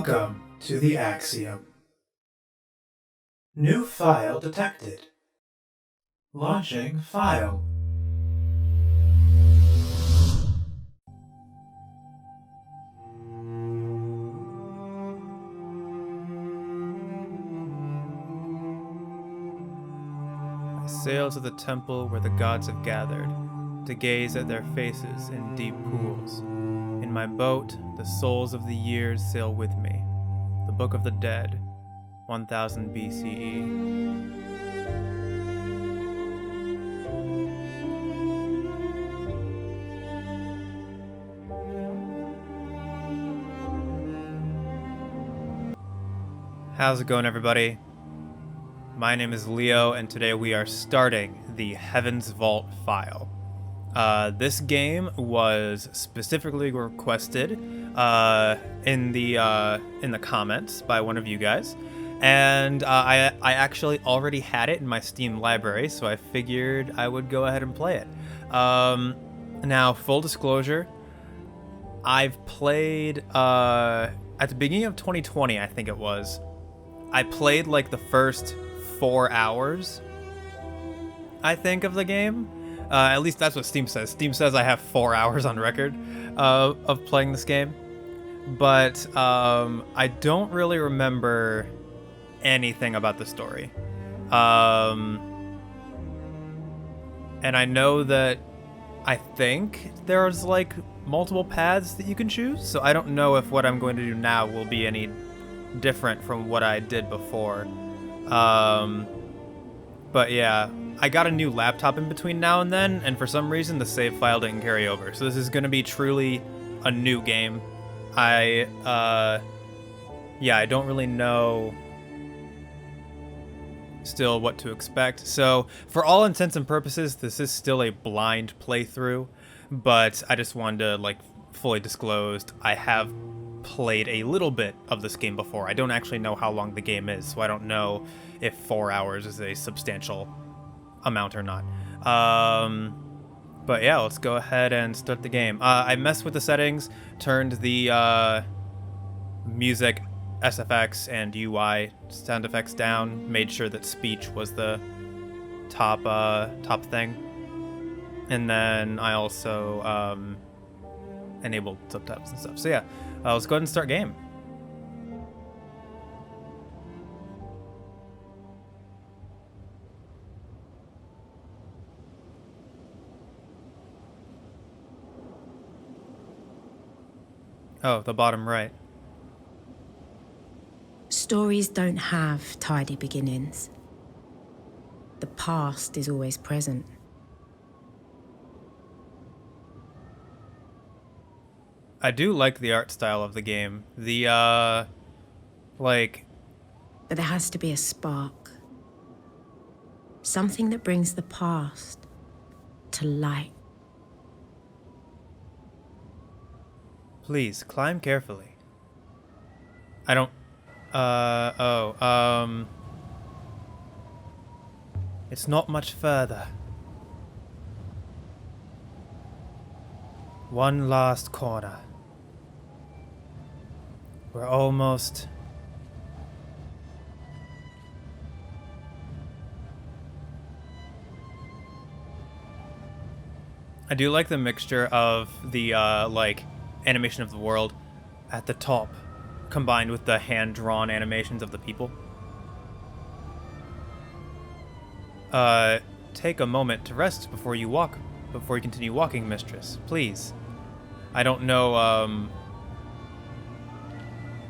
Welcome to the Axiom. New file detected. Launching file. I sail to the temple where the gods have gathered, to gaze at their faces in deep pools. In my boat, the souls of the years sail with me. The Book of the Dead, 1000 BCE. How's it going, everybody? My name is Leo, and today we are starting the Heaven's Vault file. This game was specifically requested in the comments by one of you guys, and I actually already had it in my Steam library, so I figured I would go ahead and play it. Now, full disclosure, I've played at the beginning of 2020, I think it was. I played like the first 4 hours, I think, of the game. At least that's what Steam says. Steam says I have 4 hours on record of playing this game. But I don't really remember anything about the story. And I know that I think there's like multiple paths that you can choose. So I don't know if what I'm going to do now will be any different from what I did before. But yeah, I got a new laptop in between now and then, and for some reason the save file didn't carry over. So this is going to be truly a new game. I don't really know still what to expect. So for all intents and purposes, this is still a blind playthrough, but I just wanted to like fully disclose I have played a little bit of this game before. I don't actually know how long the game is, so I don't know if 4 hours is a substantial amount or not. But yeah, let's go ahead and start the game. I messed with the settings, turned the music, SFX, and UI sound effects down, made sure that speech was the top thing, and then I also enabled subtitles and stuff. So yeah, let's go ahead and start game. Oh, the bottom right. Stories don't have tidy beginnings. The past is always present. I do like the art style of the game. The, But there has to be a spark. Something that brings the past to light. Please, climb carefully. I don't... It's not much further. One last corner. We're almost... I do like the mixture of the, like, animation of the world at the top, combined with the hand-drawn animations of the people. Take a moment to rest before you continue walking, mistress. Please. I don't know,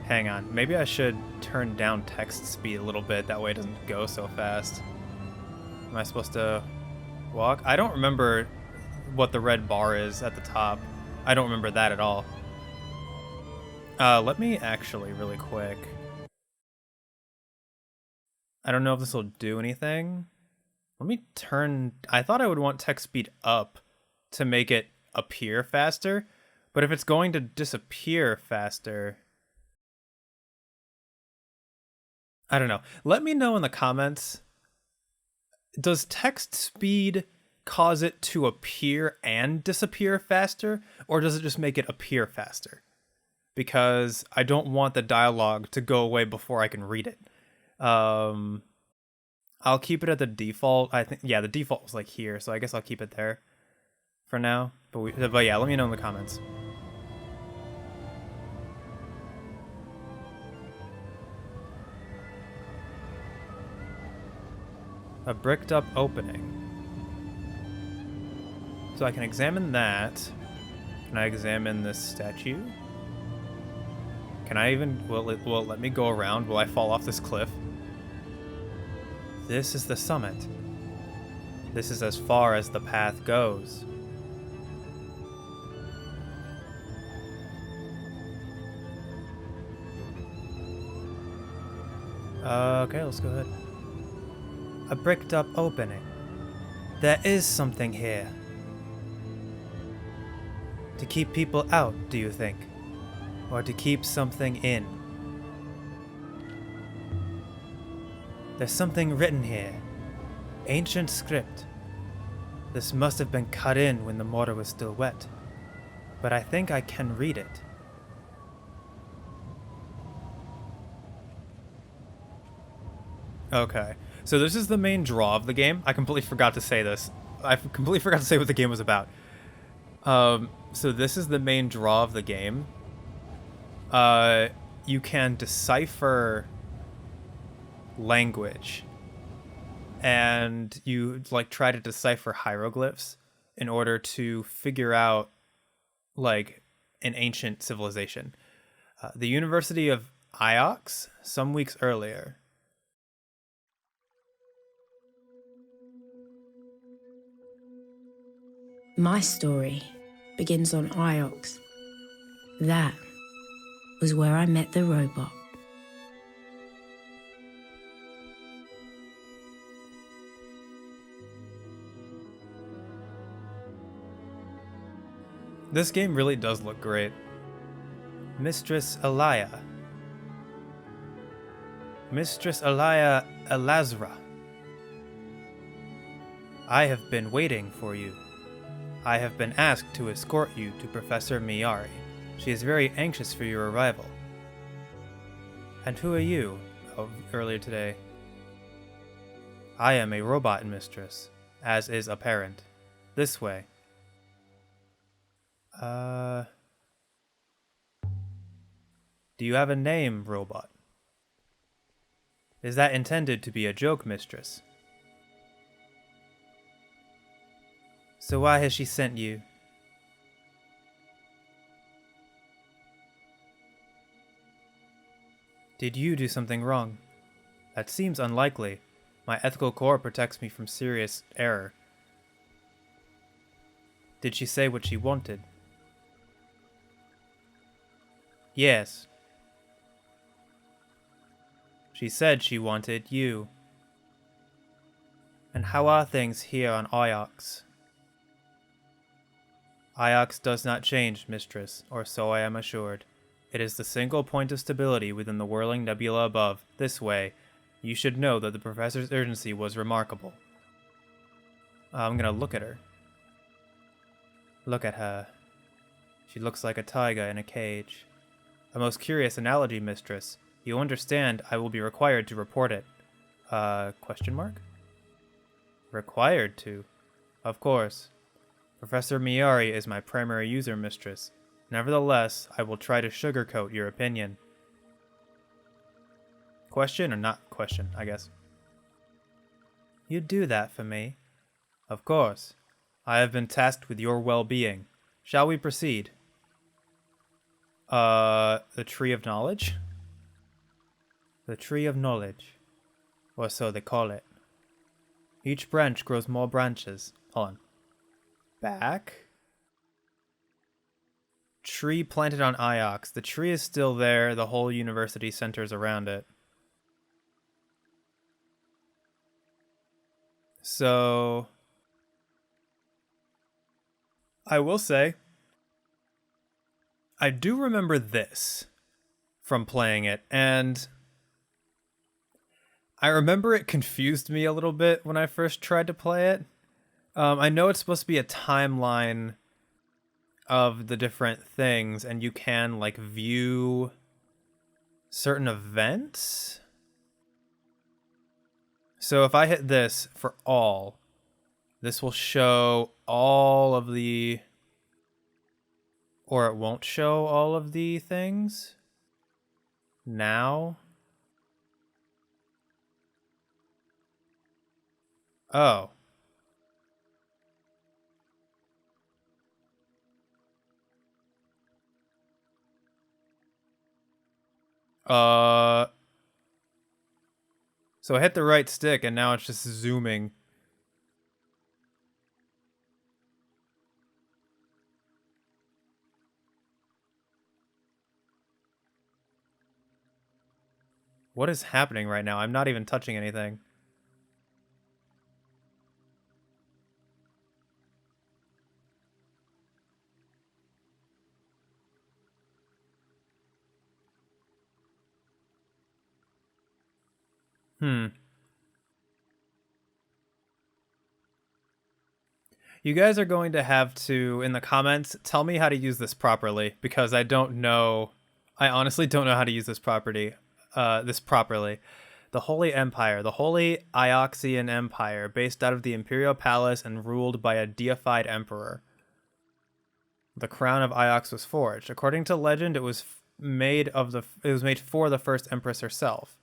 hang on. Maybe I should turn down text speed a little bit, that way it doesn't go so fast. Am I supposed to walk? I don't remember what the red bar is at the top. I don't remember that at all. Let me actually, really quick. I don't know if this will do anything. Let me turn... I thought I would want text speed up to make it appear faster, but if it's going to disappear faster... I don't know. Let me know in the comments. Does text speed cause it to appear and disappear faster, or does it just make it appear faster? because I don't want the dialogue to go away before I can read it. I'll keep it at the default. I think, yeah, the default was like here, so I guess I'll keep it there for now. But yeah, let me know in the comments. A bricked up opening. So I can examine that. Can I examine this statue? Can I even, will it let me go around? Will I fall off this cliff? This is the summit. This is as far as the path goes. Okay, let's go ahead. A bricked up opening. There is something here. To keep people out, do you think? Or to keep something in? There's something written here. Ancient script. This must have been cut in when the mortar was still wet. But I think I can read it. Okay, so this is the main draw of the game. I completely forgot to say this. I completely forgot to say what the game was about. So this is the main draw of the game. You can decipher language, and you like try to decipher hieroglyphs in order to figure out like an ancient civilization. The University of Iox, some weeks earlier. My story begins on Iox. That was where I met the robot. This game really does look great. Mistress Elia. Mistress Elia Elazra. I have been waiting for you. I have been asked to escort you to Professor Miyari. She is very anxious for your arrival. And who are you? Oh, earlier today. I am a robot mistress, as is apparent. This way. Do you have a name, robot? Is that intended to be a joke, mistress? So why has she sent you? Did you do something wrong? That seems unlikely. My ethical core protects me from serious error. Did she say what she wanted? Yes. She said she wanted you. And how are things here on Iox? Iox does not change, mistress, or so I am assured. It is the single point of stability within the whirling nebula above. This way, you should know that the professor's urgency was remarkable. I'm gonna look at her. Look at her. She looks like a tiger in a cage. A most curious analogy, mistress. You understand I will be required to report it. Question mark? Required to? Of course. Professor Miyari is my primary user, mistress. Nevertheless, I will try to sugarcoat your opinion. Question or not question, I guess. You'd do that for me? Of course. I have been tasked with your well-being. Shall we proceed? The Tree of Knowledge? The Tree of Knowledge. Or so they call it. Each branch grows more branches. Hold on. Back? Tree planted on Iox. The tree is still there. The whole university centers around it. So, I will say, I do remember this from playing it, and I remember it confused me a little bit when I first tried to play it. I know it's supposed to be a timeline of the different things, and you can like view certain events. So if I hit this for all, this will show all of the, or it won't show all of the things now. Oh. So I hit the right stick and now it's just zooming. What is happening right now? I'm not even touching anything. You guys are going to have to, in the comments, tell me how to use this properly, because I don't know. I honestly don't know how to use this properly. The Holy Empire, the Holy Ioxian Empire, based out of the Imperial Palace and ruled by a deified emperor. The crown of Iox was forged. According to legend, it was made for the first empress herself.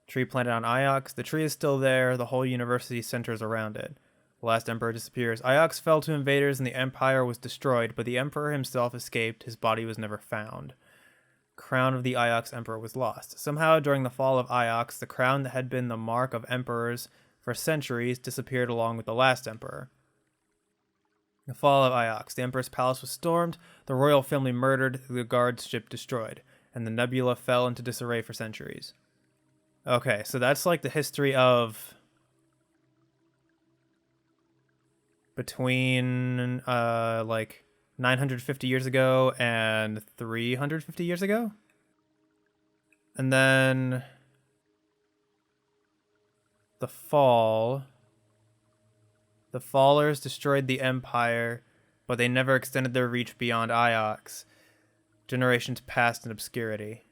Tree planted on Iox. The tree is still there. The whole university centers around it. The last emperor disappears. Iox fell to invaders and the empire was destroyed, but the emperor himself escaped. His body was never found. Crown of the Iox emperor was lost. Somehow, during the fall of Iox, the crown that had been the mark of emperors for centuries disappeared along with the last emperor. The fall of Iox. The emperor's palace was stormed, the royal family murdered, the guard's ship destroyed, and the nebula fell into disarray for centuries. Okay, so that's like the history of between like 950 years ago and 350 years ago. And then the fall. The Fallers destroyed the Empire, but they never extended their reach beyond Iox. Generations passed in obscurity.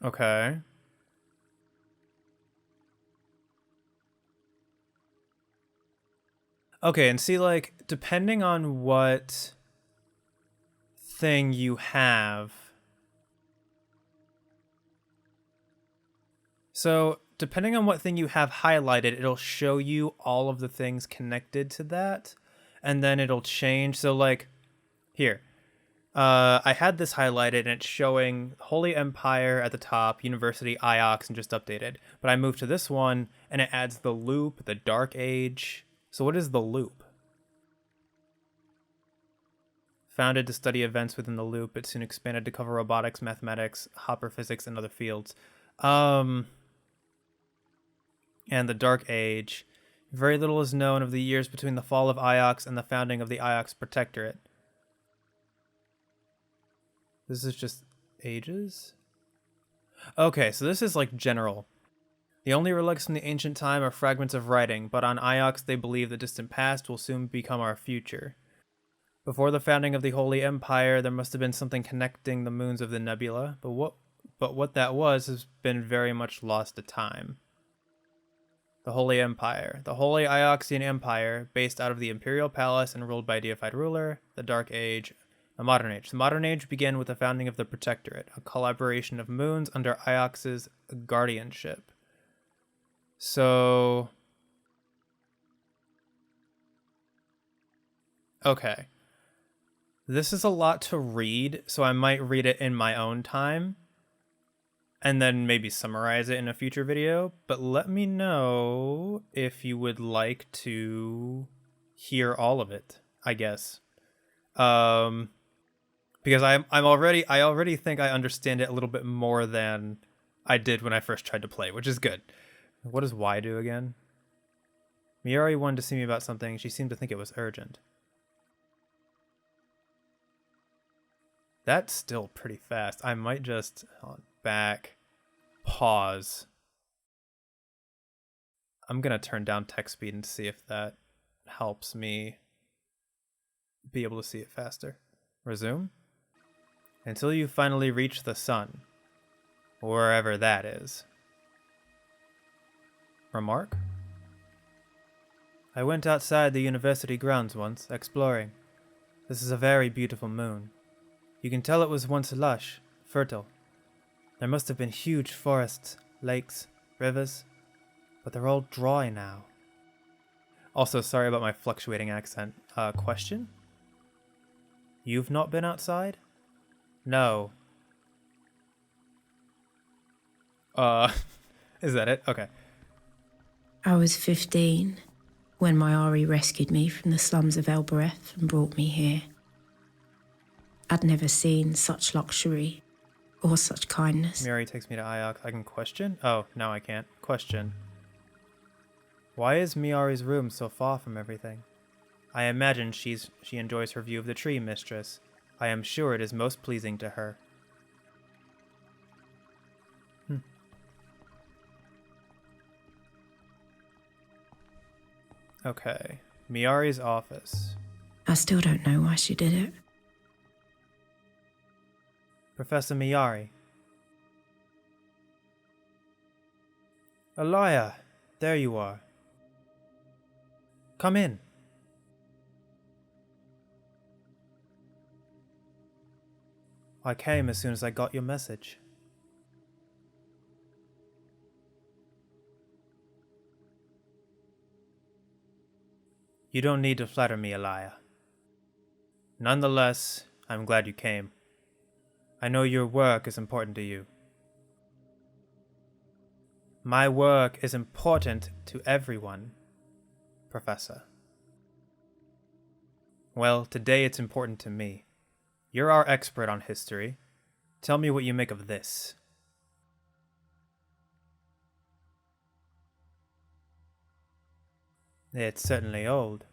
Okay. Okay, and see, like, depending on what thing you have. So, depending on what thing you have highlighted, it'll show you all of the things connected to that, and then it'll change. So, like, here. I had this highlighted, and it's showing Holy Empire at the top, University, Iox, and just updated. But I moved to this one, and it adds the loop, the Dark Age. So what is the loop? Founded to study events within the loop, it soon expanded to cover robotics, mathematics, Hopper physics, and other fields. And the Dark Age. Very little is known of the years between the fall of Iox and the founding of the Iox Protectorate. This is just ages? Okay, so this is like general. The only relics from the ancient time are fragments of writing, but on Iox they believe the distant past will soon become our future. Before the founding of the Holy Empire, there must have been something connecting the moons of the nebula, but what that was has been very much lost to time. The Holy Empire. The Holy Ioxian Empire, based out of the Imperial Palace and ruled by a deified ruler, the Dark Age, the Modern Age. The Modern Age began with the founding of the Protectorate, a collaboration of moons under Iox's guardianship. So, okay. This is a lot to read, so I might read it in my own time and then maybe summarize it in a future video. But let me know if you would like to hear all of it, I guess. Because I already think I understand it a little bit more than I did when I first tried to play, which is good. What does Y do again? Miari wanted to see me about something. She seemed to think it was urgent. That's still pretty fast. I might just back, pause. I'm gonna turn down text speed and see if that helps me be able to see it faster. Resume. Until you finally reach the sun, wherever that is. Remark? I went outside the university grounds once, exploring. This is a very beautiful moon. You can tell it was once lush, fertile. There must have been huge forests, lakes, rivers, but they're all dry now. Also, sorry about my fluctuating accent. Question? You've not been outside? No. Is that it? Okay. I was 15 when my Ari rescued me from the slums of Elbereth and brought me here. I'd never seen such luxury or such kindness. Miari takes me to Iox. I can question? Oh, now I can't. Question. Why is Miari's room so far from everything? I imagine she enjoys her view of the tree, mistress. I am sure it is most pleasing to her. Okay. Miari's office. I still don't know why she did it. Professor Miari. Alaya, there you are. Come in. I came as soon as I got your message. You don't need to flatter me, Alaya. Nonetheless, I'm glad you came. I know your work is important to you. My work is important to everyone, Professor. Well, today it's important to me. You're our expert on history. Tell me what you make of this. It's certainly old.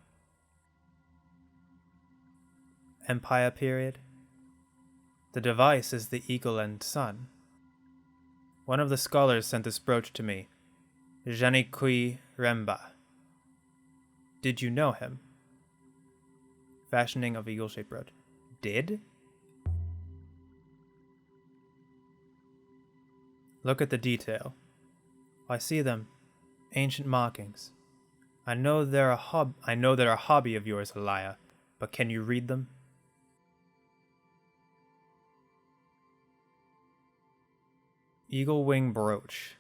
Empire period. The device is the eagle and sun. One of the scholars sent this brooch to me, Janikui Remba. Did you know him? Fashioning of eagle-shaped brooch. Did? Look at the detail. I see them. Ancient markings. I know they're a hobby of yours, Alaya, but can you read them? Eagle wing brooch.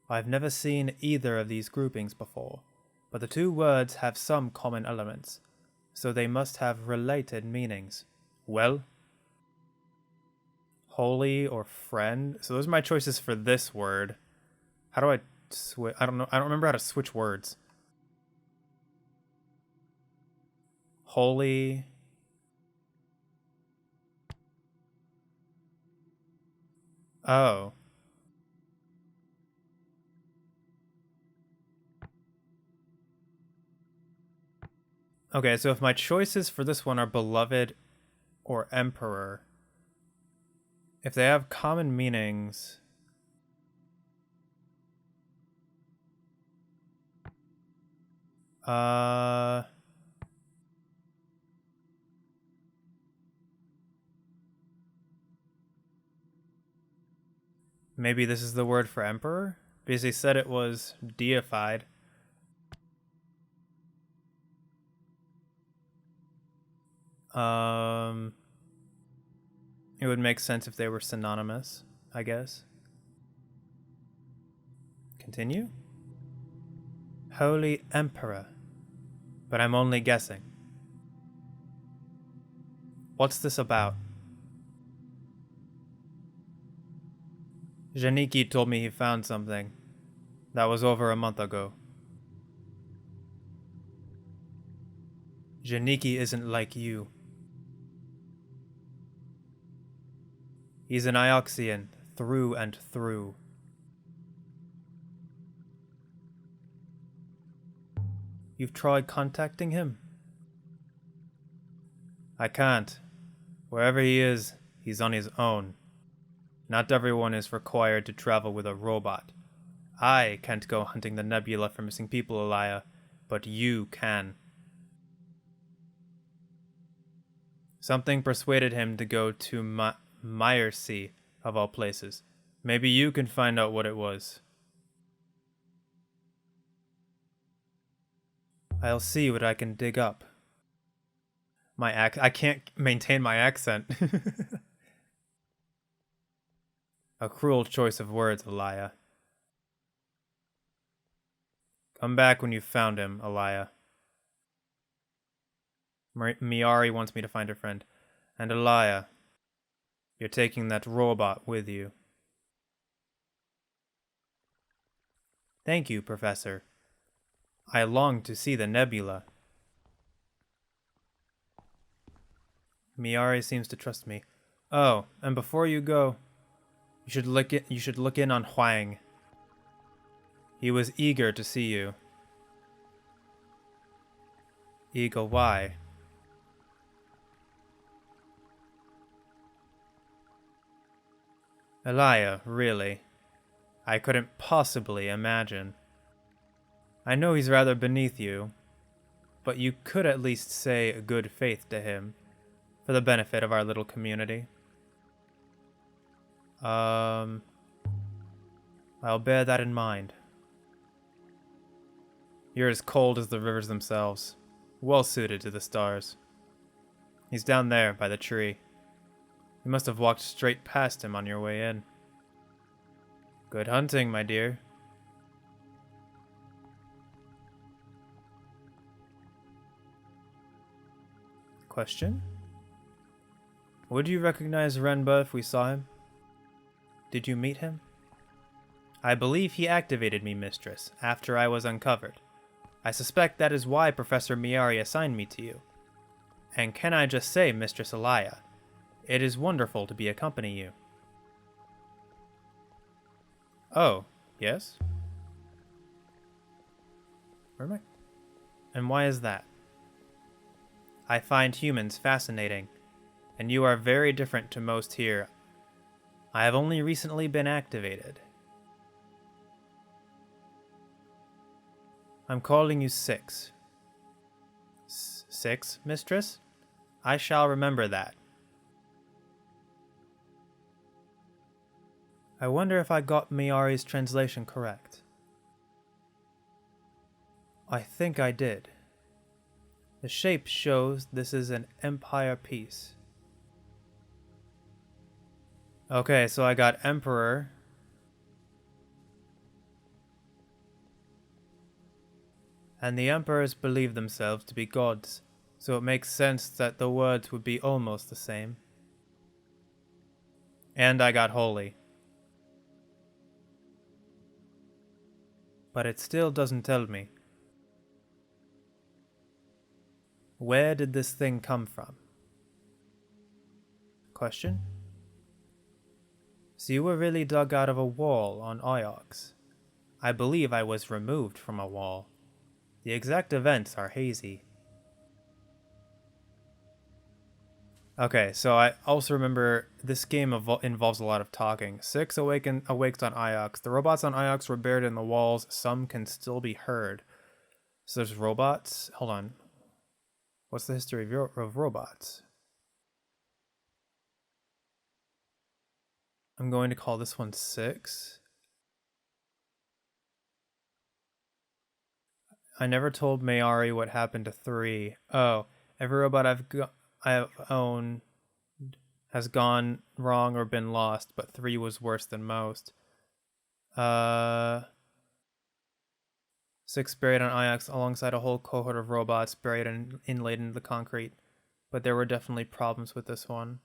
I've never seen either of these groupings before, but the two words have some common elements, so they must have related meanings. Well? Holy or friend? So those are my choices for this word. How do I switch? I don't know. I don't remember how to switch words. Holy. Oh. Okay, so if my choices for this one are beloved or emperor, if they have common meanings, maybe this is the word for emperor? Because he said it was deified. It would make sense if they were synonymous, I guess. Continue? Holy Emperor. But I'm only guessing. What's this about? Janiki told me he found something. That was over a month ago. Janiki isn't like you. He's an Ioxian, through and through. You've tried contacting him? I can't. Wherever he is, he's on his own. Not everyone is required to travel with a robot. I can't go hunting the nebula for missing people, Elia, but you can. Something persuaded him to go to Myersea, of all places. Maybe you can find out what it was. I'll see what I can dig up. I can't maintain my accent. A cruel choice of words, Elia. Come back when you've found him, Elia. Miari wants me to find her friend. And Elia, you're taking that robot with you. Thank you, Professor. I long to see the nebula. Miari seems to trust me. Oh, and before you go, you should look in on Huang. He was eager to see you. Eagle, why? Elia, really? I couldn't possibly imagine. I know he's rather beneath you, but you could at least say good faith to him, for the benefit of our little community. I'll bear that in mind. You're as cold as the rivers themselves, well suited to the stars. He's down there by the tree. You must have walked straight past him on your way in. Good hunting, my dear. Question? Would you recognize Renba if we saw him? Did you meet him? I believe he activated me, mistress, after I was uncovered. I suspect that is why Professor Miari assigned me to you. And can I just say, Mistress Elia, it is wonderful to accompany you. Oh, yes? Where am I? And why is that? I find humans fascinating, and you are very different to most here. I have only recently been activated. I'm calling you Six. Six, mistress? I shall remember that. I wonder if I got Miari's translation correct. I think I did. The shape shows this is an Empire piece. Okay, so I got Emperor. And the Emperors believe themselves to be gods, so it makes sense that the words would be almost the same. And I got Holy. But it still doesn't tell me. Where did this thing come from? Question? So you were really dug out of a wall on Iox. I believe I was removed from a wall. The exact events are hazy. Okay, so I also remember this game involves a lot of talking. Six awakes on Iox. The robots on Iox were buried in the walls. Some can still be heard. So there's robots. Hold on. What's the history of robots? I'm going to call this one 6. I never told Mayari what happened to 3. Oh, every robot I've owned has gone wrong or been lost, but 3 was worse than most. 6 buried on Iox alongside a whole cohort of robots buried and inlaid into the concrete, but there were definitely problems with this one.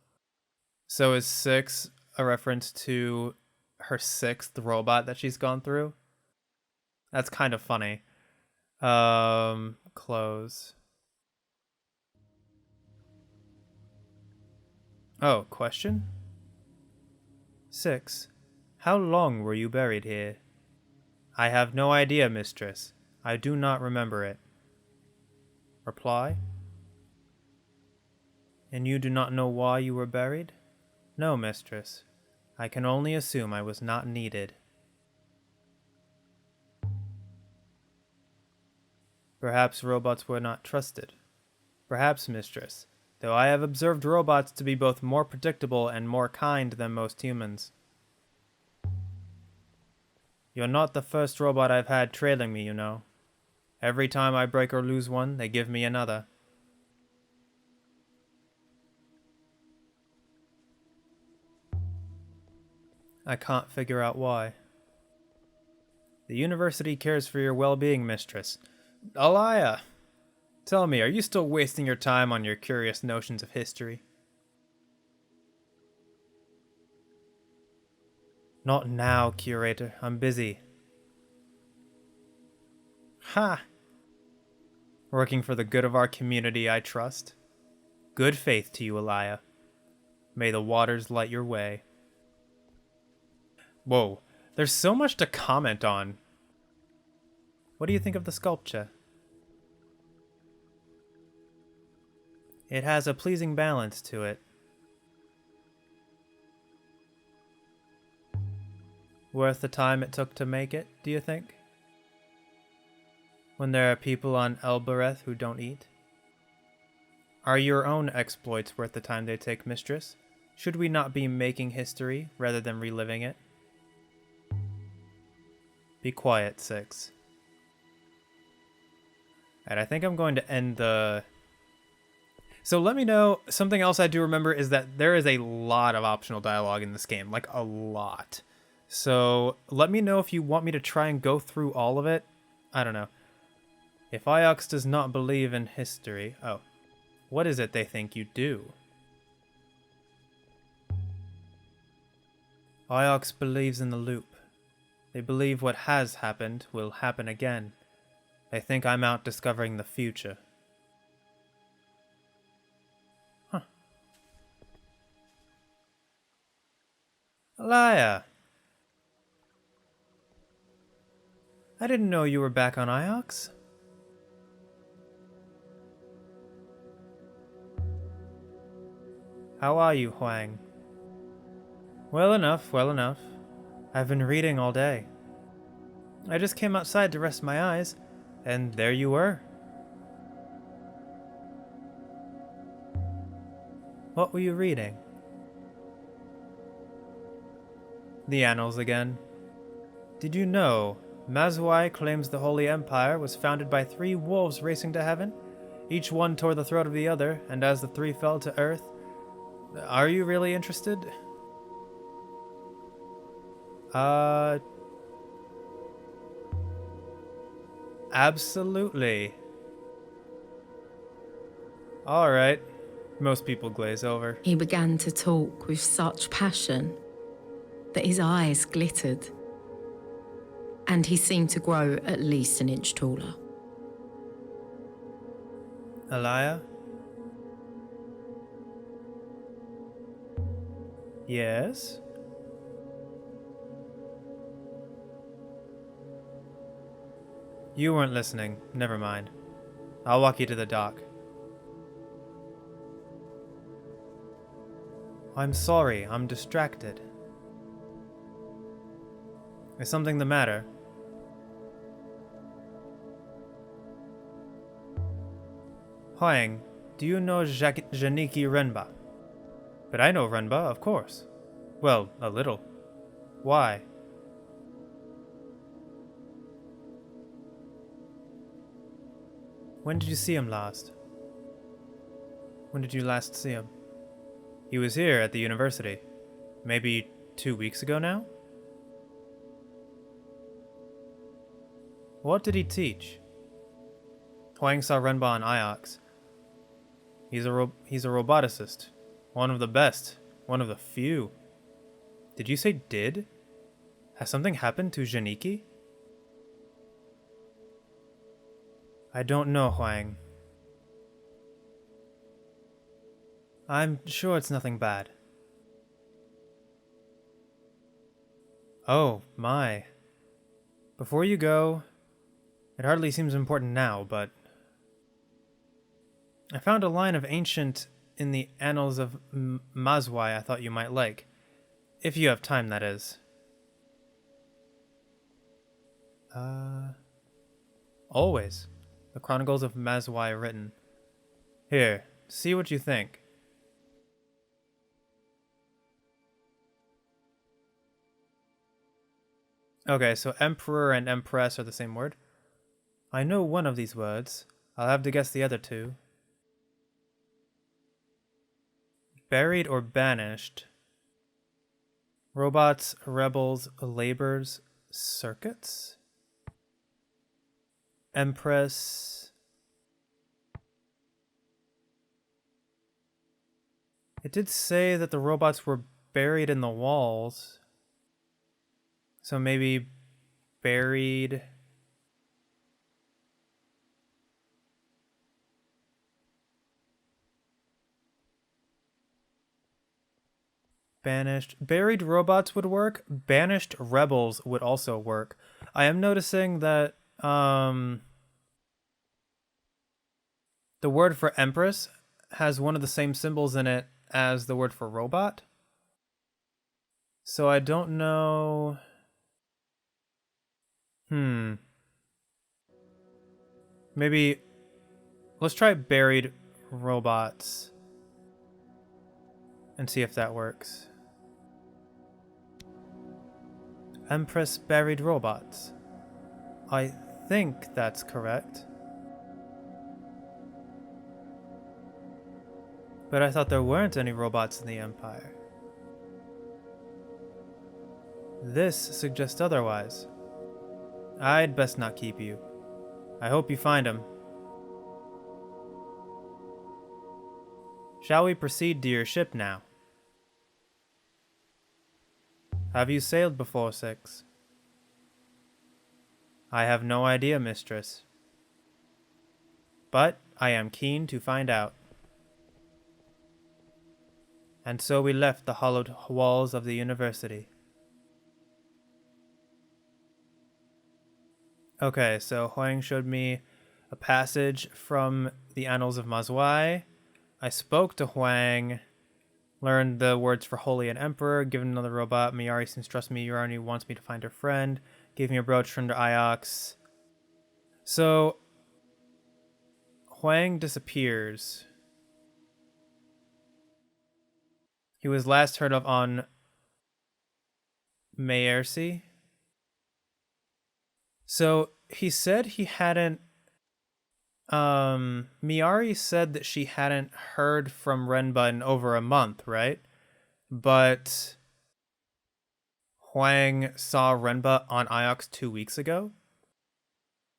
So is 6 a reference to her 6th robot that she's gone through? That's kind of funny. Close. Oh, question? 6. How long were you buried here? I have no idea, mistress. I do not remember it. Reply? And you do not know why you were buried? No, mistress. I can only assume I was not needed. Perhaps robots were not trusted. Perhaps, mistress, though I have observed robots to be both more predictable and more kind than most humans. You're not the first robot I've had trailing me, you know. Every time I break or lose one, they give me another. I can't figure out why. The university cares for your well-being, mistress. Alaya! Tell me, are you still wasting your time on your curious notions of history? Not now, curator. I'm busy. Ha! Working for the good of our community, I trust. Good faith to you, Alaya. May the waters light your way. Whoa, there's so much to comment on. What do you think of the sculpture? It has a pleasing balance to it. Worth the time it took to make it, do you think? When there are people on Elbereth who don't eat? Are your own exploits worth the time they take, mistress? Should we not be making history rather than reliving it? Be quiet, Six. And I think I'm going to end the... So let me know, something else I do remember is that there is a lot of optional dialogue in this game, like a lot. So let me know if you want me to try and go through all of it. I don't know. If Iox does not believe in history... Oh. What is it they think you do? Iox believes in the loop. They believe what has happened will happen again. They think I'm out discovering the future. Huh. Alaya! I didn't know you were back on Iox. How are you, Huang? Well enough, well enough. I've been reading all day. I just came outside to rest my eyes, and there you were. What were you reading? The Annals again. Did you know Mazwai claims the Holy Empire was founded by 3 wolves racing to heaven? Each one tore the throat of the other, and as the 3 fell to earth... Are you really interested? Absolutely. Alright. Most people glaze over. He began to talk with such passion that his eyes glittered, and he seemed to grow at least an inch taller. Alaya? Yes? You weren't listening. Never mind. I'll walk you to the dock. I'm sorry, I'm distracted. Is something the matter? Huang, do you know Janiki Renba? But I know Renba, of course. Well, a little. Why? When did you see him last? When did you last see him? He was here at the university. Maybe 2 weeks ago now? What did he teach? Huang saw Renba on Iox. He's a roboticist. One of the best. One of the few. Did you say did? Has something happened to Janiki? I don't know, Huang. I'm sure it's nothing bad. Oh, my. Before you go, it hardly seems important now, but... I found a line of ancient in the Annals of Mazwai I thought you might like. If you have time, that is. Always. The Chronicles of Mazwai written. Here, see what you think. Okay, so Emperor and Empress are the same word. I know one of these words. I'll have to guess the other two. Buried or banished? Robots, rebels, labors, circuits? Empress. It did say that the robots were buried in the walls. So maybe buried. Banished. Buried robots would work. Banished rebels would also work. I am noticing that the word for Empress has one of the same symbols in it as the word for robot. So I don't know. Maybe let's try buried robots and see if that works. Empress buried robots. I think that's correct. But I thought there weren't any robots in the Empire. This suggests otherwise. I'd best not keep you. I hope you find him. Shall we proceed to your ship now? Have you sailed before, Six? I have no idea, mistress. But I am keen to find out. And so we left the hollowed walls of the university. Okay, so Huang showed me a passage from the Annals of Mazwai. I spoke to Huang, learned the words for Holy and Emperor, given another robot. Miyari seems to trust me. Urani wants me to find her friend. Gave me a brooch from Iox. So, Huang disappears. He was last heard of on Maersi. So, he said he hadn't... Miyari said that she hadn't heard from Renba in over a month, right? But Huang saw Renba on Iox 2 weeks ago?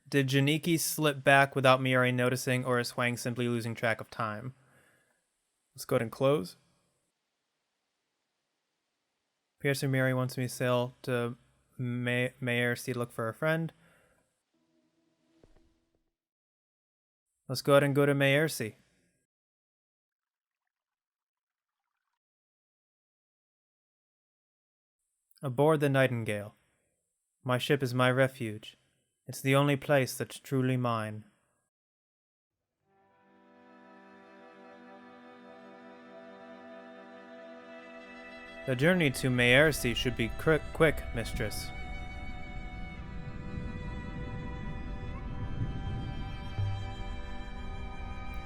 Did Janiki slip back without Miyari noticing, or is Huang simply losing track of time? Let's go ahead and close. Pierce and Miyari wants me to sail to Maersi to look for a friend. Let's go ahead and go to Maersi. Aboard the Nightingale. My ship is my refuge. It's the only place that's truly mine. The journey to Maersi should be quick, mistress.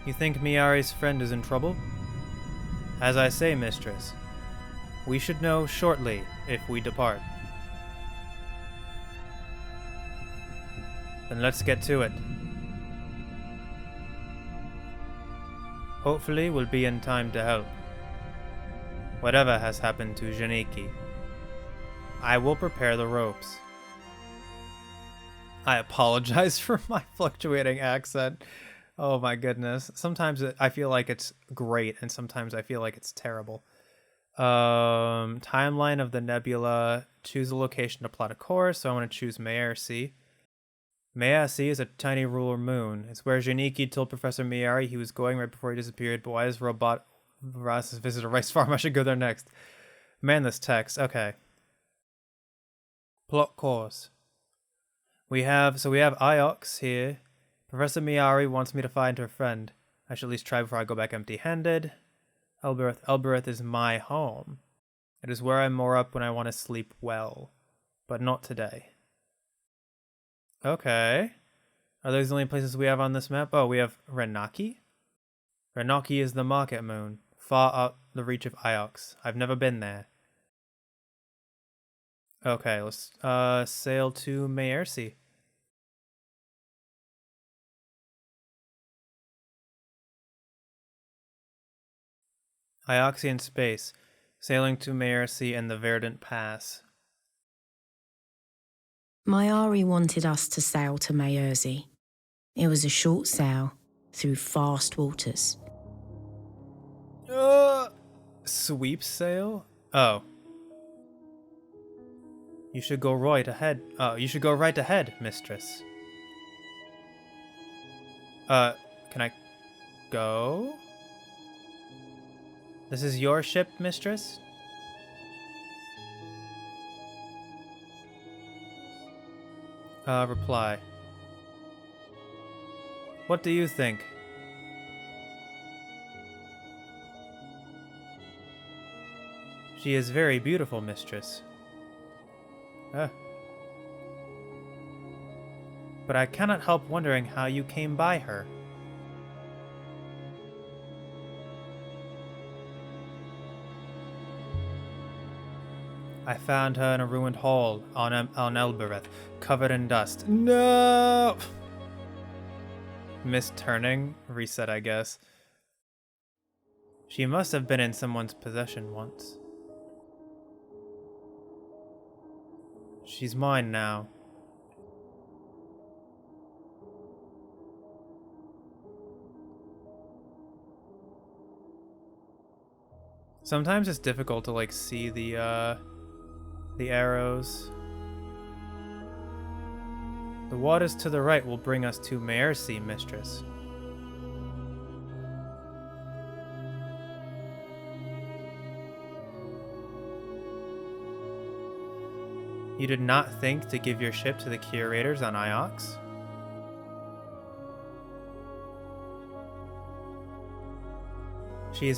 You think Miyari's friend is in trouble? As I say, mistress, we should know shortly if we depart. Then let's get to it. Hopefully we'll be in time to help. Whatever has happened to Janiki, I will prepare the ropes. I apologize for my fluctuating accent. Oh my goodness. Sometimes I feel like it's great, and sometimes I feel like it's terrible. Timeline of the nebula. Choose a location to plot a course, so I want to choose Maersi. Maersi is a tiny ruler moon. It's where Janiki told Professor Miyari he was going right before he disappeared, but why is robot Varas's visit a rice farm? I should go there next. Man, this text. Okay. Plot course. We have Iox here. Professor Miyari wants me to find her friend. I should at least try before I go back empty-handed. Elbereth is my home. It is where I moor up when I want to sleep well. But not today. Okay. Are those the only places we have on this map? Oh, we have Renaki? Renaki is the market moon, far up the reach of Iox. I've never been there. Okay, let's sail to Maersi. Ioxian space, sailing to Maersi and the Verdant Pass. Mayari wanted us to sail to Maersi. It was a short sail through fast waters. Sweep sail? Oh. You should go right ahead. Oh, you should go right ahead, mistress. Can I go? This is your ship, mistress? Reply. What do you think? She is very beautiful, mistress. But I cannot help wondering how you came by her. I found her in a ruined hall on Elbereth, covered in dust. No! Missed turning? Reset, I guess. She must have been in someone's possession once. She's mine now. Sometimes it's difficult to like see the arrows. The waters to the right will bring us to Maersi, mistress. You did not think to give your ship to the curators on Iox? She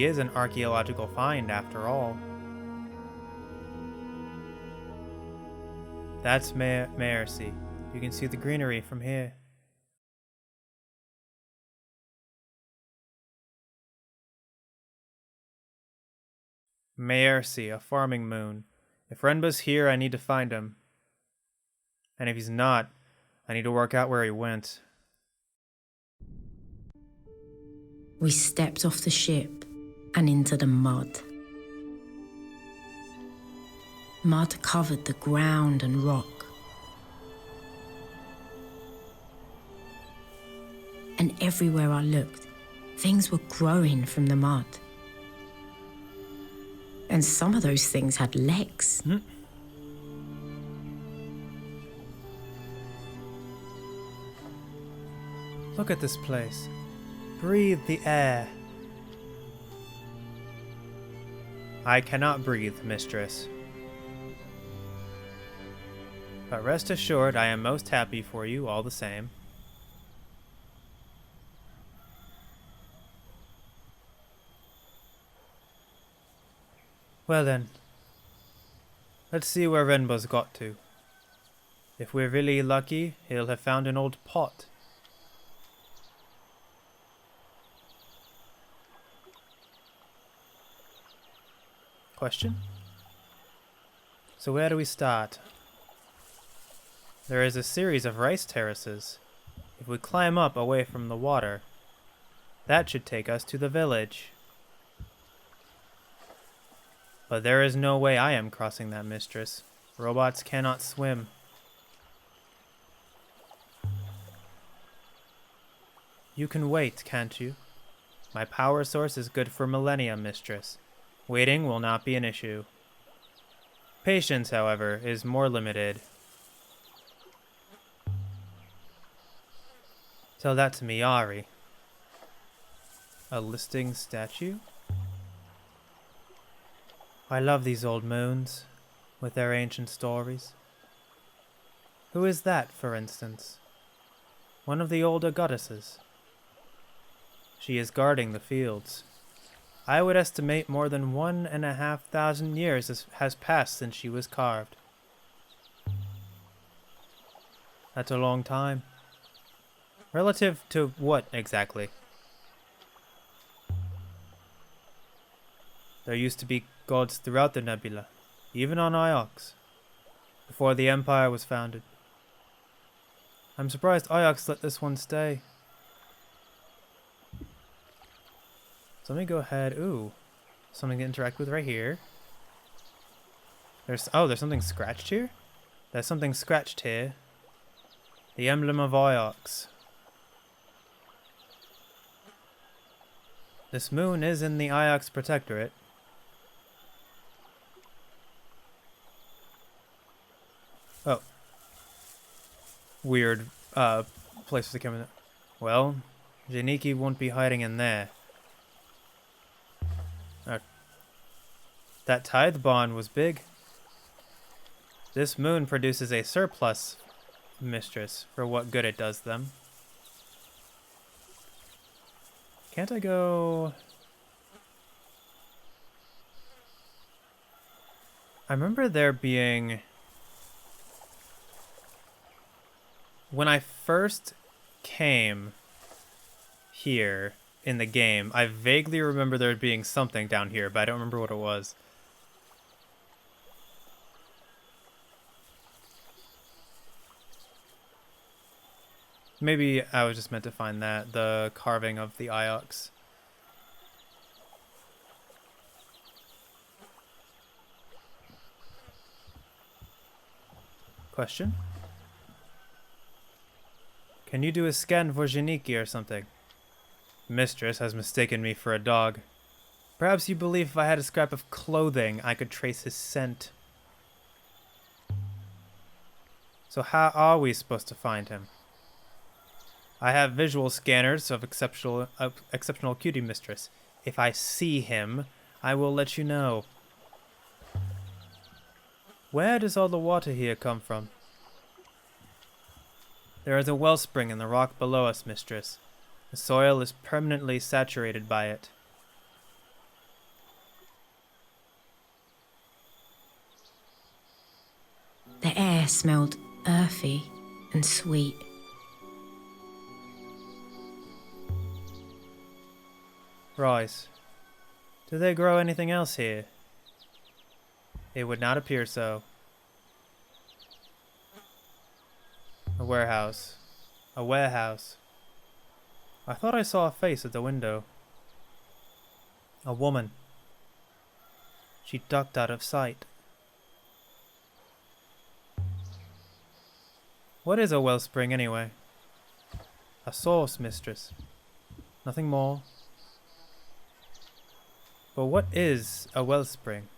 is an archaeological find after all. That's Maersi. You can see the greenery from here. Maersi, a farming moon. If Renba's here, I need to find him. And if he's not, I need to work out where he went. We stepped off the ship and into the mud. Mud covered the ground and rock. And everywhere I looked, things were growing from the mud. And some of those things had legs. Look at this place. Breathe the air. I cannot breathe, mistress. But rest assured, I am most happy for you all the same. Well then, let's see where Renba's got to. If we're really lucky, he'll have found an old pot. Question? So where do we start? There is a series of rice terraces. If we climb up away from the water, that should take us to the village. But there is no way I am crossing that, mistress. Robots cannot swim. You can wait, can't you? My power source is good for millennia, mistress. Waiting will not be an issue. Patience, however, is more limited. Tell that to Miari. A listing statue? I love these old moons, with their ancient stories. Who is that, for instance? One of the older goddesses. She is guarding the fields. I would estimate more than 1,500 years has passed since she was carved. That's a long time. Relative to what exactly? There used to be gods throughout the nebula, even on Iox, before the Empire was founded. I'm surprised Iox let this one stay. So let me go ahead. Ooh, something to interact with right here. There's something scratched here? There's something scratched here. The emblem of Iox. This moon is in the Iox Protectorate. Oh. Weird place for the camera. Well, Janiki won't be hiding in there. That tithe bond was big. This moon produces a surplus, mistress, for what good it does them. Can't I go... I remember there being... When I first came here in the game, I vaguely remember there being something down here, but I don't remember what it was. Maybe I was just meant to find that, the carving of the Iox. Question? Can you do a scan for Janiki or something? Mistress has mistaken me for a dog. Perhaps you believe if I had a scrap of clothing, I could trace his scent. So how are we supposed to find him? I have visual scanners of exceptional acuity, mistress. If I see him, I will let you know. Where does all the water here come from? There is a wellspring in the rock below us, mistress. The soil is permanently saturated by it. The air smelled earthy and sweet. Right. Do they grow anything else here? It would not appear so. A warehouse. A warehouse. I thought I saw a face at the window. A woman. She ducked out of sight. What is a wellspring anyway? A source, mistress. Nothing more. But what is a wellspring?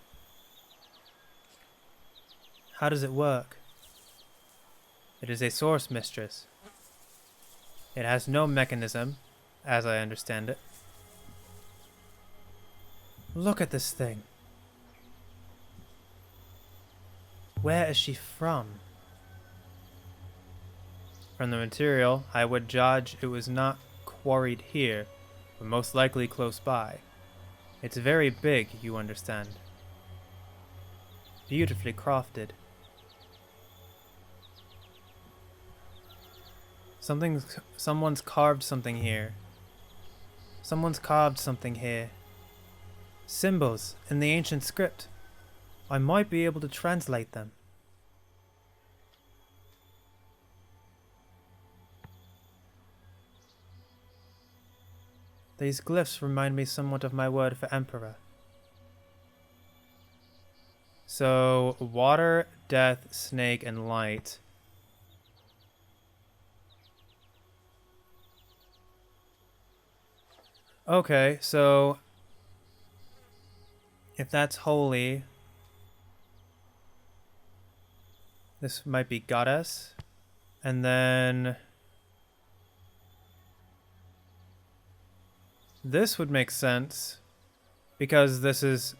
How does it work? It is a source, mistress. It has no mechanism, as I understand it. Look at this thing. Where is she from? From the material, I would judge it was not quarried here, but most likely close by. It's very big, you understand. Beautifully crafted. Someone's carved something here. Someone's carved something here. Symbols in the ancient script. I might be able to translate them. These glyphs remind me somewhat of my word for emperor. So, water, death, snake, and light. Okay, so if that's holy, this might be goddess, and then this would make sense because this is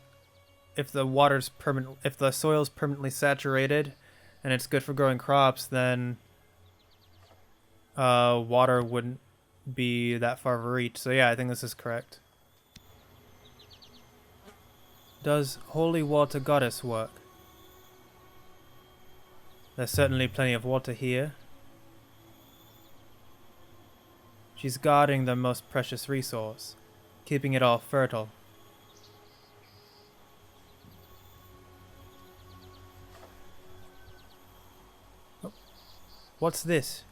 if the soil's permanently saturated and it's good for growing crops, then water wouldn't be that far of a reach. So yeah, I think this is correct. Does holy water goddess work? There's certainly plenty of water here. She's guarding their most precious resource, keeping it all fertile. Oh, what's this?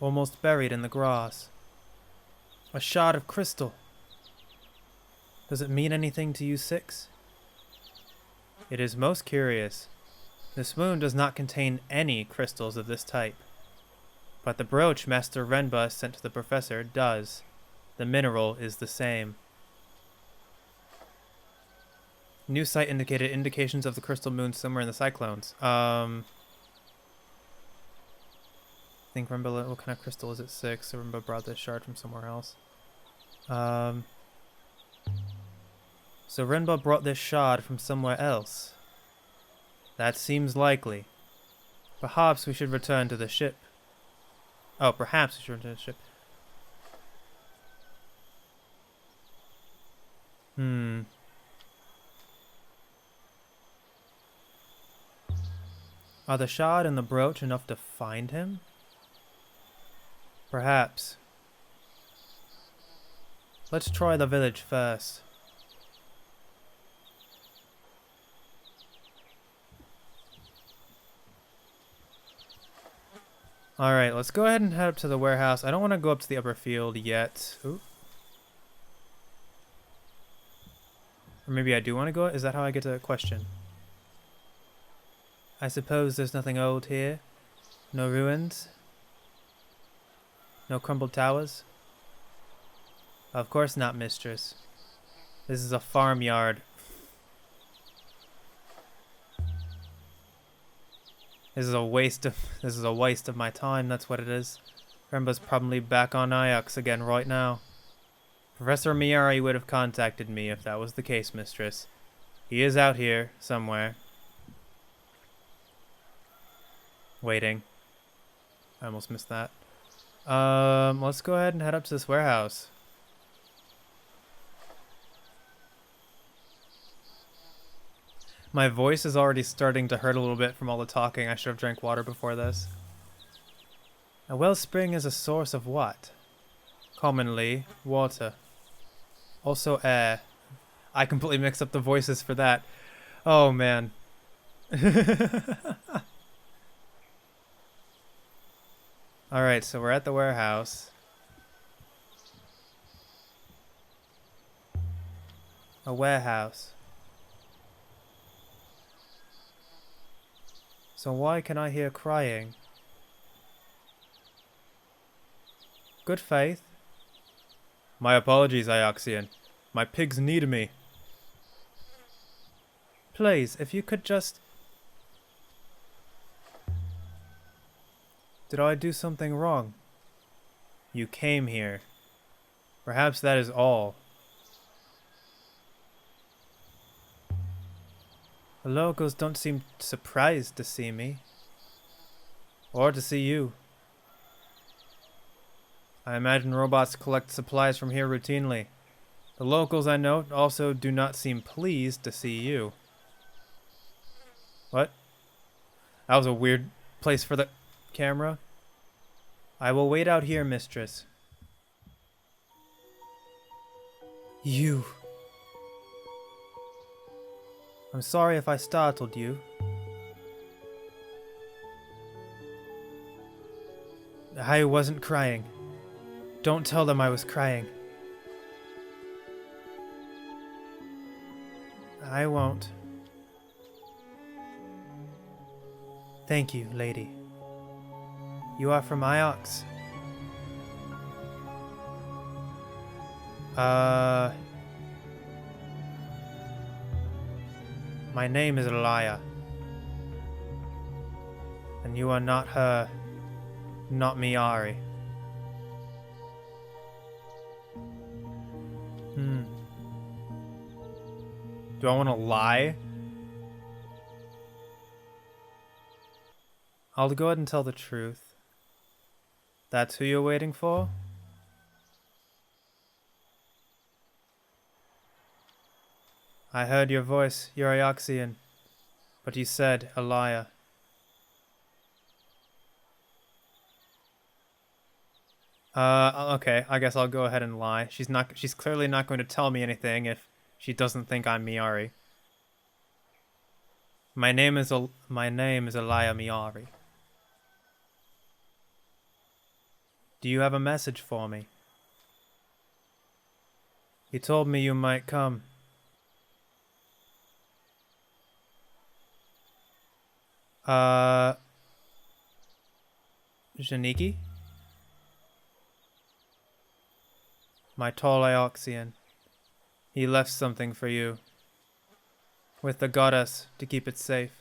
Almost buried in the grass. A shard of crystal. Does it mean anything to you six? It is most curious. This wound does not contain any crystals of this type. But the brooch Master Renba sent to the professor does. The mineral is the same. New site indicated indications of the crystal moon somewhere in the cyclones. I think Renba, what kind of crystal is it? 6. So Renba brought this shard from somewhere else. So Renba brought this shard from somewhere else. That seems likely. Perhaps we should return to the ship. Oh, perhaps we should return to the ship. Are the shard and the brooch enough to find him? Perhaps. Let's try the village first. Alright, let's go ahead and head up to the warehouse. I don't want to go up to the upper field yet. Ooh. Or maybe I do want to go. Is that how I get to question? I suppose there's nothing old here. No ruins. No crumbled towers. Of course not, mistress. This is a farmyard. This is a waste of my time, that's what it is. Renba's probably back on Iox again right now. Professor Miyari would have contacted me if that was the case, mistress. He is out here, somewhere. Waiting. I almost missed that. Let's go ahead and head up to this warehouse. My voice is already starting to hurt a little bit from all the talking. I should have drank water before this. A wellspring is a source of what? Commonly, water. Also air. I completely mixed up the voices for that. Oh, man. Alright, so we're at the warehouse. A warehouse. So why can I hear crying? Good faith. My apologies, Ioxian. My pigs need me. Please, if you could just... Did I do something wrong? You came here. Perhaps that is all. The locals don't seem surprised to see me. Or to see you. I imagine robots collect supplies from here routinely. The locals, I note, also do not seem pleased to see you. What? That was a weird place for the camera. I will wait out here, mistress. You. I'm sorry if I startled you. I wasn't crying. Don't tell them I was crying. I won't. Thank you, lady. You are from Iox. My name is Elia. And you are not her, not Miyari. Do I want to lie? I'll go ahead and tell the truth. That's who you're waiting for? I heard your voice, you're Ioxian, but you said Elia. Okay, I guess I'll go ahead and lie. She's clearly not going to tell me anything if she doesn't think I'm Miari. My name is Elia Miari. Do you have a message for me? He told me you might come. Janiki? My tall Ioxian. He left something for you. With the goddess to keep it safe.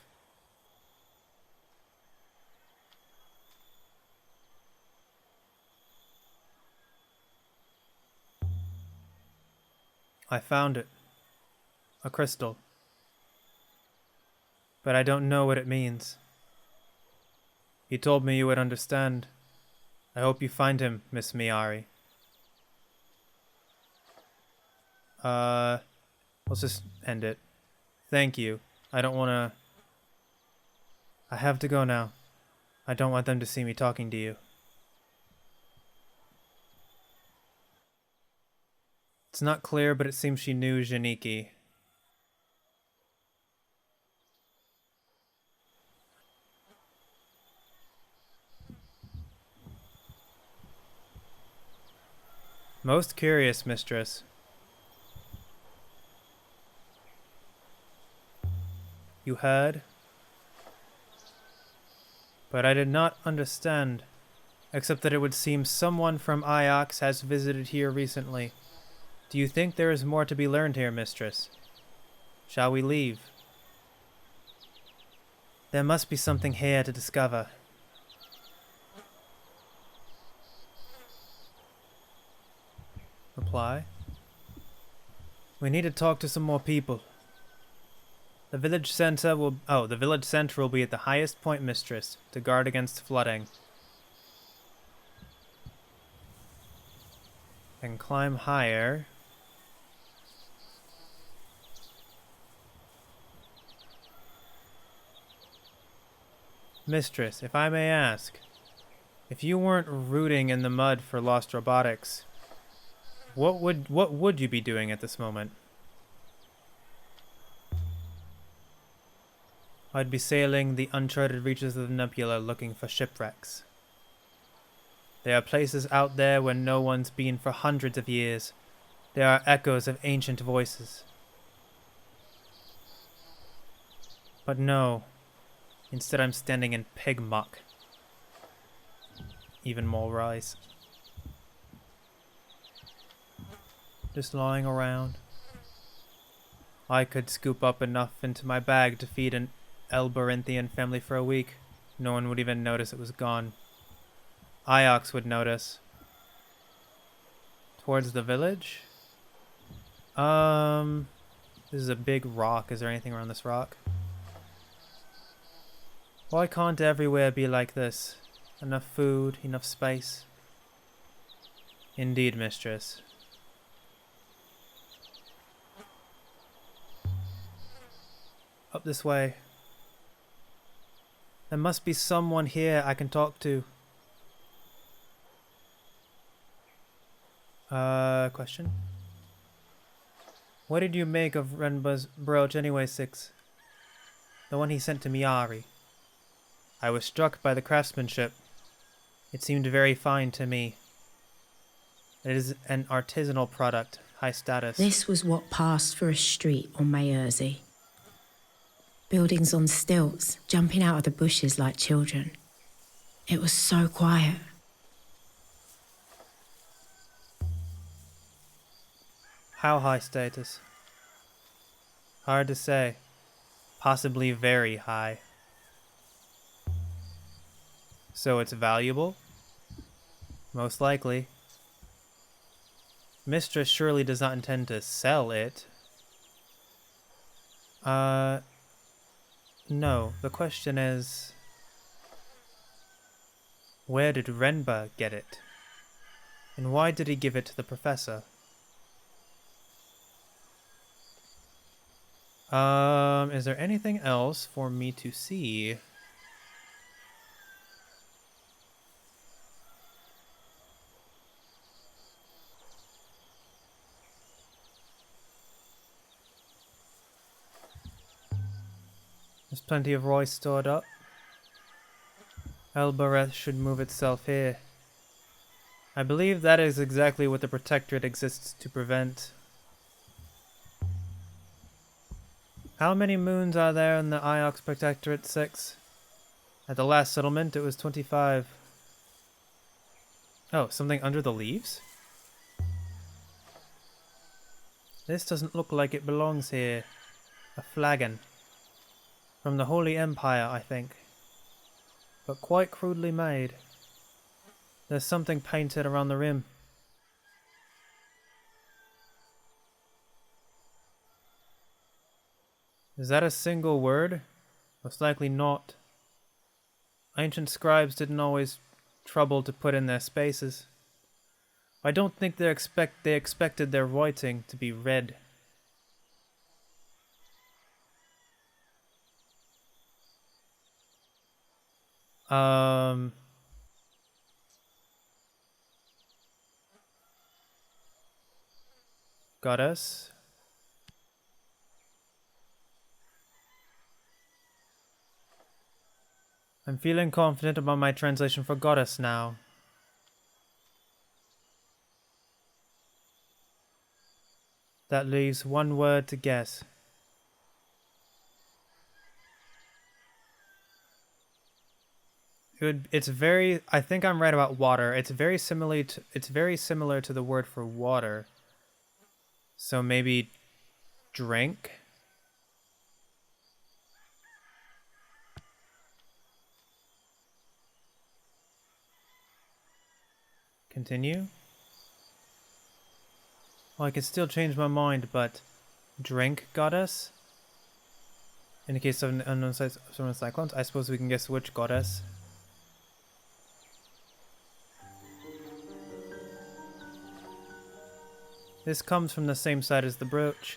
I found it. A crystal. But I don't know what it means. He told me you would understand. I hope you find him, Miss Miari. Let's just end it. Thank you. I have to go now. I don't want them to see me talking to you. It's not clear, but it seems she knew Janiki. Most curious, mistress. You heard? But I did not understand, except that it would seem someone from Iox has visited here recently. Do you think there is more to be learned here, mistress? Shall we leave? There must be something here to discover. Reply. We need to talk to some more people. The village center will be at the highest point, mistress, to guard against flooding. And climb higher. Mistress, if I may ask, if you weren't rooting in the mud for Lost Robotics, what would you be doing at this moment? I'd be sailing the uncharted reaches of the nebula looking for shipwrecks. There are places out there where no one's been for hundreds of years. There are echoes of ancient voices. But no, instead I'm standing in pig muck. Even more rise. Just lying around. I could scoop up enough into my bag to feed an Elberinthian family for a week. No one would even notice it was gone. Iox would notice. Towards the village? This is a big rock. Is there anything around this rock? Why can't everywhere be like this? Enough food, enough space. Indeed, mistress. Up this way. There must be someone here I can talk to. Question? What did you make of Renba's brooch anyway, Six? The one he sent to Miari. I was struck by the craftsmanship. It seemed very fine to me. It is an artisanal product, high status. This was what passed for a street on Mayersey. Buildings on stilts, jumping out of the bushes like children. It was so quiet. How high status? Hard to say. Possibly very high. So it's valuable? Most likely. Mistress surely does not intend to sell it. No. The question is, where did Renba get it? And why did he give it to the professor? Is there anything else for me to see? There's plenty of Roy stored up. Elbereth should move itself here. I believe that is exactly what the Protectorate exists to prevent. How many moons are there in the Iox Protectorate? 6? At the last settlement, it was 25. Oh, something under the leaves? This doesn't look like it belongs here. A flagon. From the Holy Empire, I think. But quite crudely made. There's something painted around the rim. Is that a single word? Most likely not. Ancient scribes didn't always trouble to put in their spaces. I don't think they expected their writing to be read. Goddess. I'm feeling confident about my translation for goddess now. That leaves one word to guess. It's very. I think I'm right about water. It's very similar to the word for water. So maybe drink. Continue. Well, I could still change my mind, but drink goddess. In the case of an unknown cyclones, I suppose we can guess which goddess. This comes from the same side as the brooch.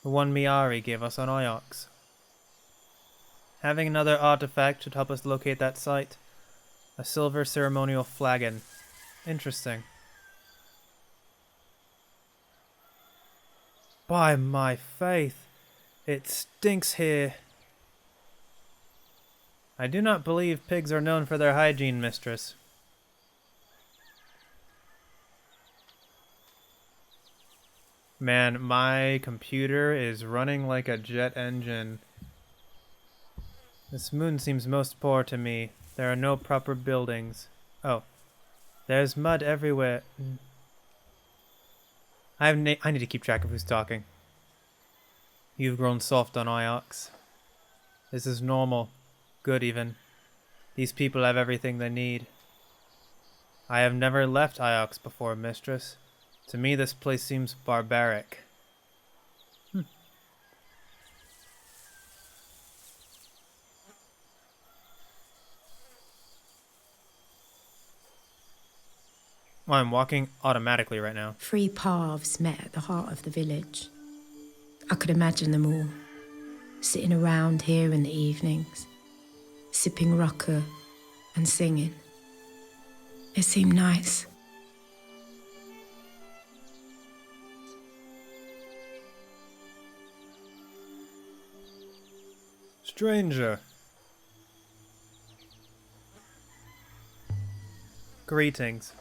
The one Miari gave us on Iox. Having another artifact should help us locate that site. A silver ceremonial flagon. Interesting. By my faith, it stinks here. I do not believe pigs are known for their hygiene, mistress. Man, my computer is running like a jet engine. This moon seems most poor to me. There are no proper buildings. Oh. There's mud everywhere. I need to keep track of who's talking. You've grown soft on Iox. This is normal. Good, even. These people have everything they need. I have never left Iox before, mistress. To me, this place seems barbaric. Well, I'm walking automatically right now. 3 paths met at the heart of the village. I could imagine them all, sitting around here in the evenings, sipping rucker and singing. It seemed nice. Stranger. Greetings.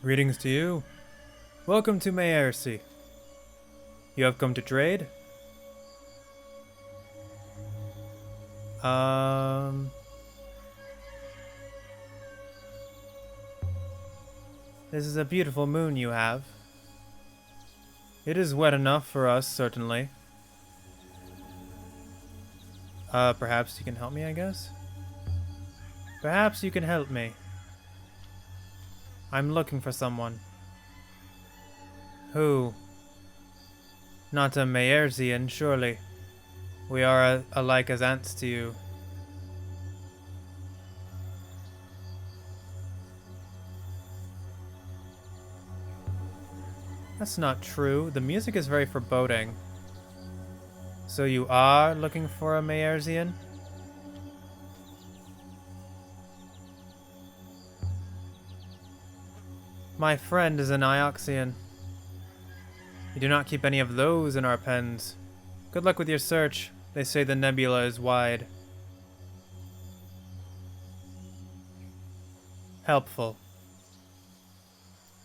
Greetings to you. Welcome to Maersi. You have come to trade? This is a beautiful moon you have. It is wet enough for us, certainly. Perhaps you can help me, I guess? Perhaps you can help me. I'm looking for someone. Who? Not a Maersian, surely. We are alike as ants to you. That's not true. The music is very foreboding. So you are looking for a Maersian? My friend is an Ioxian. We do not keep any of those in our pens. Good luck with your search. They say the nebula is wide. Helpful.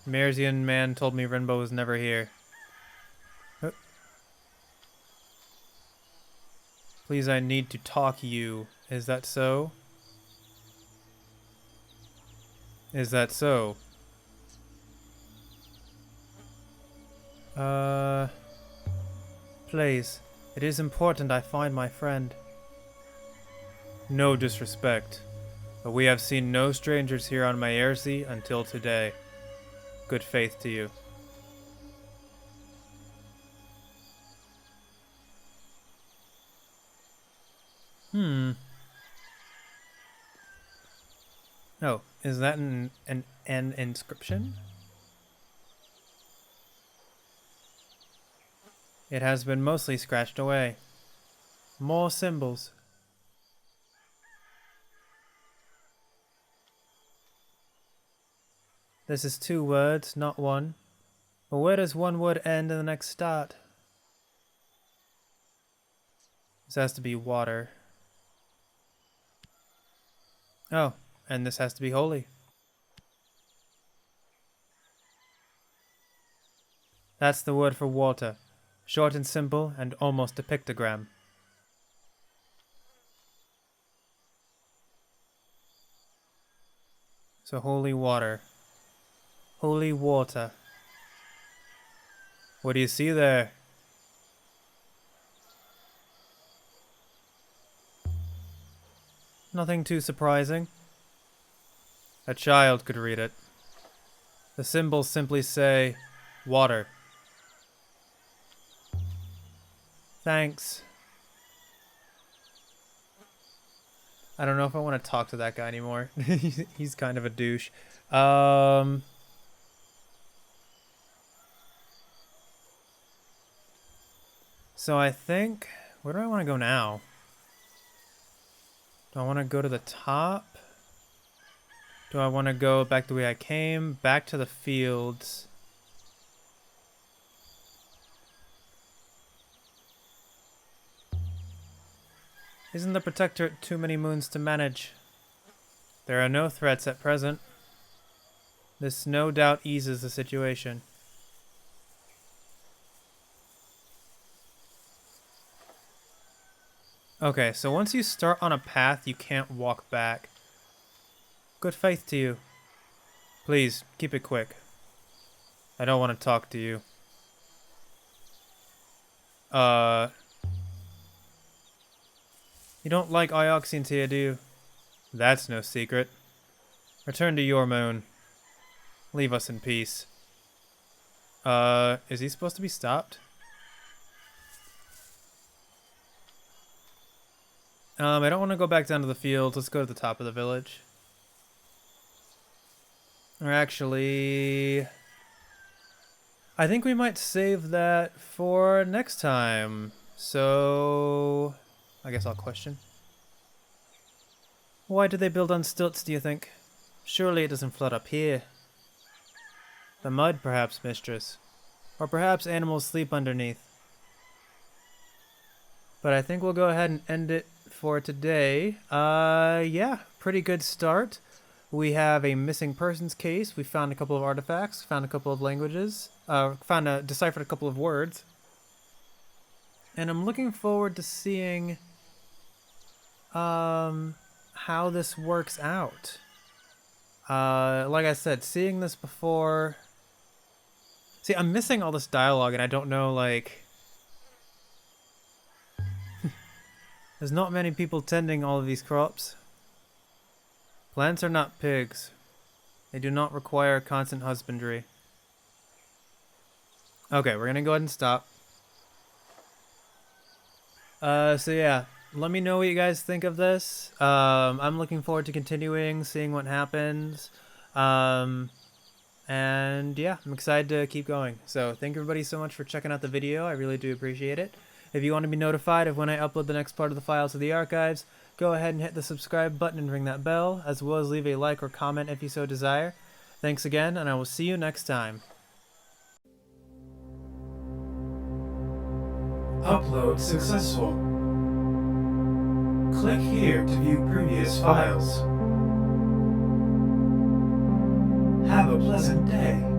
Merzian man told me Rinbo was never here. Please, I need to talk you. Is that so? Is that so? Please. It is important I find my friend. No disrespect, but we have seen no strangers here on Maersi until today. Good faith to you. Oh, is that an inscription? It has been mostly scratched away. More symbols. This is 2 words, not 1. But where does 1 word end and the next start? This has to be water. Oh, and this has to be holy. That's the word for water. Short and simple, and almost a pictogram. So holy water. Holy water. What do you see there? Nothing too surprising. A child could read it. The symbols simply say, water. Thanks. I don't know if I want to talk to that guy anymore. He's kind of a douche. So I think, where do I want to go now? Do I want to go to the top? Do I want to go back the way I came? Back to the fields. Isn't the Protectorate too many moons to manage? There are no threats at present. This no doubt eases the situation. Okay, so once you start on a path, you can't walk back. Good faith to you. Please, keep it quick. I don't want to talk to you. You don't like Ioxine, do you? That's no secret. Return to your moon. Leave us in peace. Is he supposed to be stopped? I don't want to go back down to the field. Let's go to the top of the village. Or actually, I think we might save that for next time. So, I guess I'll question. Why did they build on stilts, do you think? Surely it doesn't flood up here. The mud, perhaps, mistress. Or perhaps animals sleep underneath. But I think we'll go ahead and end it for today. Yeah, pretty good start. We have a missing persons case. We found a couple of artifacts, found a couple of languages, deciphered a couple of words. And I'm looking forward to seeing how this works out. Like I said, seeing this before... See, I'm missing all this dialogue and I don't know, like... There's not many people tending all of these crops. Plants are not pigs. They do not require constant husbandry. Okay, we're gonna go ahead and stop. So yeah, let me know what you guys think of this. I'm looking forward to continuing, seeing what happens. And yeah, I'm excited to keep going. So thank everybody so much for checking out the video. I really do appreciate it. If you want to be notified of when I upload the next part of the files to the archives, go ahead and hit the subscribe button and ring that bell, as well as leave a like or comment if you so desire. Thanks again, and I will see you next time. Upload successful. Click here to view previous files. Have a pleasant day.